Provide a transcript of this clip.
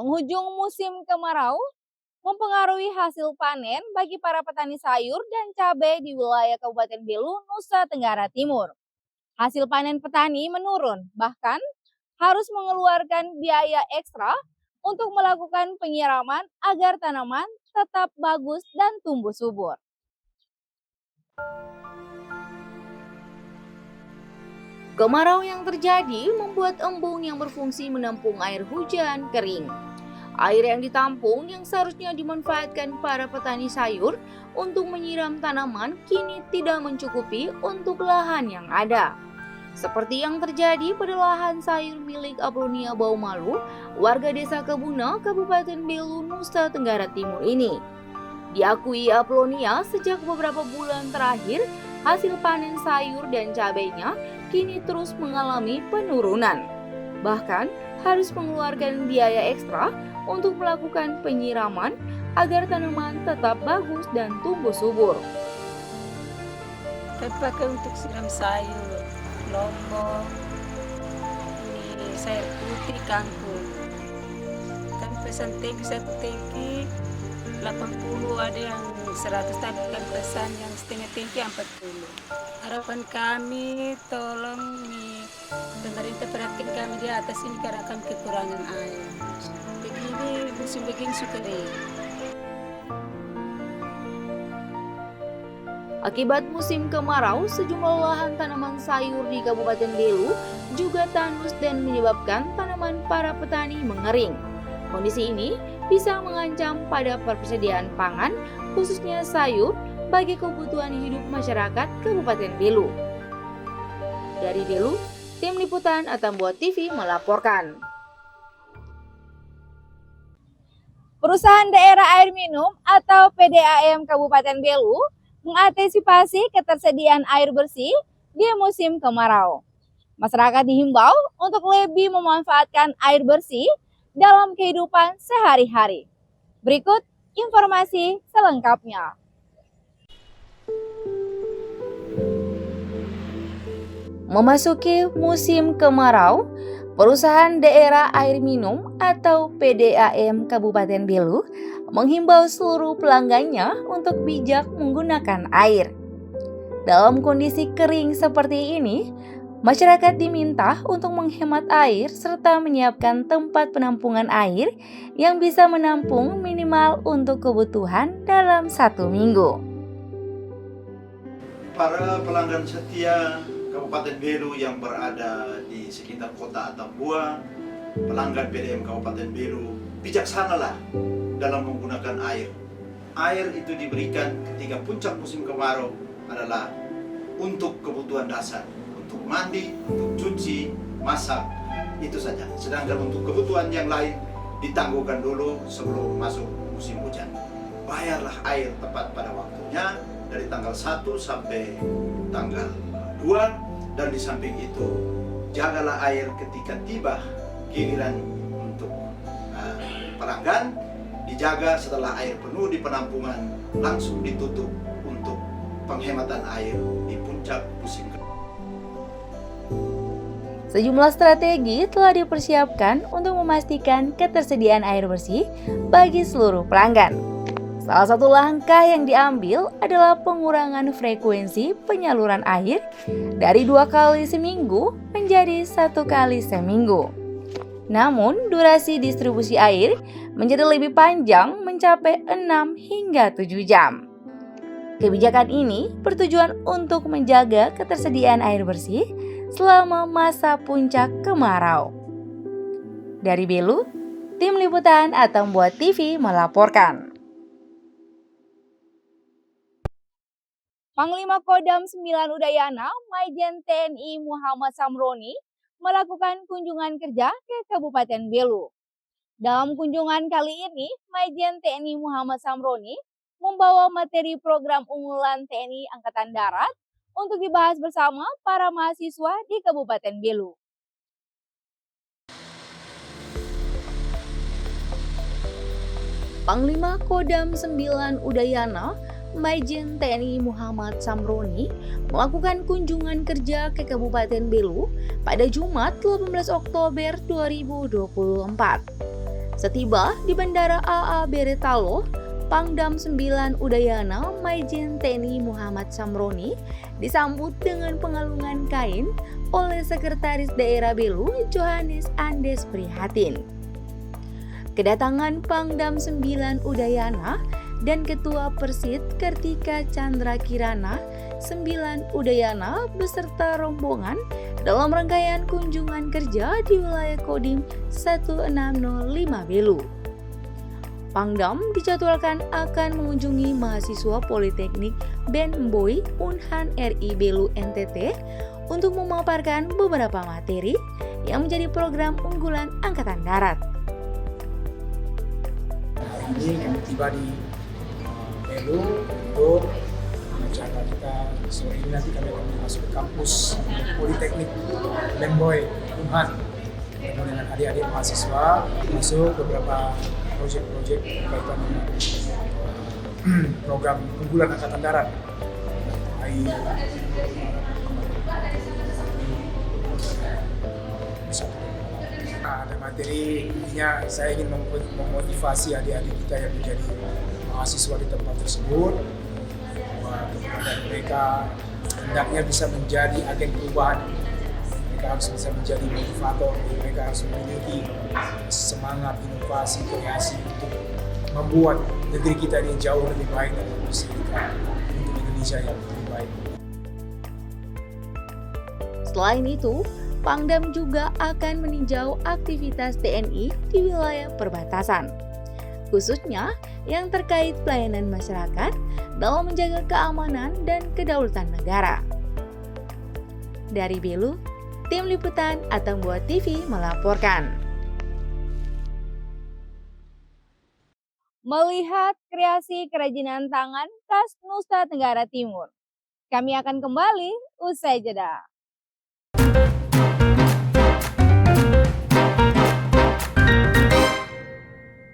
Penghujung musim kemarau mempengaruhi hasil panen bagi para petani sayur dan cabai di wilayah Kabupaten Belu, Nusa Tenggara Timur. Hasil panen petani menurun, bahkan harus mengeluarkan biaya ekstra untuk melakukan penyiraman agar tanaman tetap bagus dan tumbuh subur. Kemarau yang terjadi membuat embung yang berfungsi menampung air hujan kering. Air yang ditampung yang seharusnya dimanfaatkan para petani sayur untuk menyiram tanaman kini tidak mencukupi untuk lahan yang ada. Seperti yang terjadi pada lahan sayur milik Aplonia Baumalu, warga desa Kebuna, Kabupaten Belu, Nusa Tenggara Timur ini. Diakui Aplonia sejak beberapa bulan terakhir, hasil panen sayur dan cabainya kini terus mengalami penurunan. Bahkan harus mengeluarkan biaya ekstra untuk melakukan penyiraman agar tanaman tetap bagus dan tumbuh subur. Kan pakai untuk siram sayur, lombok, ini sayur putih, kangkung. Kan pesan tangki satu tangki 80, ada yang 100, tapi kan pesan yang setengah tangki 40. Harapan kami tolong nih pemerintah perhatikan kami di atas ini karena kami kekurangan air. Begini musim begini suka kering. Akibat musim kemarau, sejumlah lahan tanaman sayur di Kabupaten Belu juga tandus dan menyebabkan tanaman para petani mengering. Kondisi ini bisa mengancam pada persediaan pangan, khususnya sayur, bagi kebutuhan hidup masyarakat Kabupaten Belu. Dari Belu, tim liputan Atambua TV melaporkan. Perusahaan Daerah Air Minum atau PDAM Kabupaten Belu mengantisipasi ketersediaan air bersih di musim kemarau. Masyarakat dihimbau untuk lebih memanfaatkan air bersih dalam kehidupan sehari-hari. Berikut informasi selengkapnya. Memasuki musim kemarau, Perusahaan Daerah Air Minum atau PDAM Kabupaten Belu menghimbau seluruh pelanggannya untuk bijak menggunakan air. Dalam kondisi kering seperti ini, masyarakat diminta untuk menghemat air serta menyiapkan tempat penampungan air yang bisa menampung minimal untuk kebutuhan dalam 1 minggu. Para pelanggan setia Kabupaten Belu yang berada di sekitar kota Atambua, pelanggan PDAM Kabupaten Belu, bijaksanalah dalam menggunakan air. Air itu diberikan ketika puncak musim kemarau adalah untuk kebutuhan dasar, untuk mandi, untuk cuci, masak, itu saja. Sedangkan untuk kebutuhan yang lain ditangguhkan dulu sebelum masuk musim hujan. Bayarlah air tepat pada waktunya dari tanggal 1 sampai tanggal 2, dan di samping itu jagalah air ketika tiba giliran untuk pelanggan, dijaga setelah air penuh di penampungan langsung ditutup untuk penghematan air di puncak musim kemarau. Sejumlah strategi telah dipersiapkan untuk memastikan ketersediaan air bersih bagi seluruh pelanggan. Salah satu langkah yang diambil adalah pengurangan frekuensi penyaluran air dari 2 kali seminggu menjadi 1 kali seminggu. Namun, durasi distribusi air menjadi lebih panjang mencapai 6 hingga 7 jam. Kebijakan ini bertujuan untuk menjaga ketersediaan air bersih selama masa puncak kemarau. Dari Belu, tim liputan Atambua TV melaporkan. Panglima Kodam 9 Udayana, Majen TNI Muhammad Samroni, melakukan kunjungan kerja ke Kabupaten Belu. Dalam kunjungan kali ini, Majen TNI Muhammad Samroni membawa materi program unggulan TNI Angkatan Darat untuk dibahas bersama para mahasiswa di Kabupaten Belu. Panglima Kodam 9 Udayana, Majen TNI Muhammad Samroni melakukan kunjungan kerja ke Kabupaten Belu pada Jumat 18 Oktober 2024. Setiba di Bandara AA Beretalo, Pangdam 9 Udayana Majen TNI Muhammad Samroni disambut dengan pengalungan kain oleh Sekretaris Daerah Belu Johannes Andes Prihatin. Kedatangan Pangdam 9 Udayana dan Ketua Persid Kartika Chandra Kirana 9 Udayana beserta rombongan dalam rangkaian kunjungan kerja di wilayah Kodim 1605 Belu. Pangdam dijadwalkan akan mengunjungi mahasiswa Politeknik Ben Mboy Unhan RI Belu NTT untuk memaparkan beberapa materi yang menjadi program unggulan Angkatan Darat. Hari ini kami tiba di Belu untuk acara kita sore ini. Nanti kami akan masuk ke kampus Politeknik Ben Mboy Unhan ketemu dengan adik-adik mahasiswa, masuk beberapa proyek-proyek berkaitan dengan program unggulan Angkatan Darat. Ada materi, intinya saya ingin memotivasi adik-adik kita yang menjadi mahasiswa di tempat tersebut, bahwa keberadaan mereka hendaknya bisa menjadi agen perubahan. Mereka harus bisa menjadi motivator, mereka harus memiliki semangat inovasi, kreasi untuk membuat negeri kita ini jauh lebih baik dan kondisi kita untuk Indonesia yang lebih baik. Selain itu, Pangdam juga akan meninjau aktivitas TNI di wilayah perbatasan, khususnya yang terkait pelayanan masyarakat dalam menjaga keamanan dan kedaulatan negara. Dari Belu, Tim Liputan Atang Buat TV melaporkan. Melihat kreasi kerajinan tangan khas Nusa Tenggara Timur, kami akan kembali usai jeda.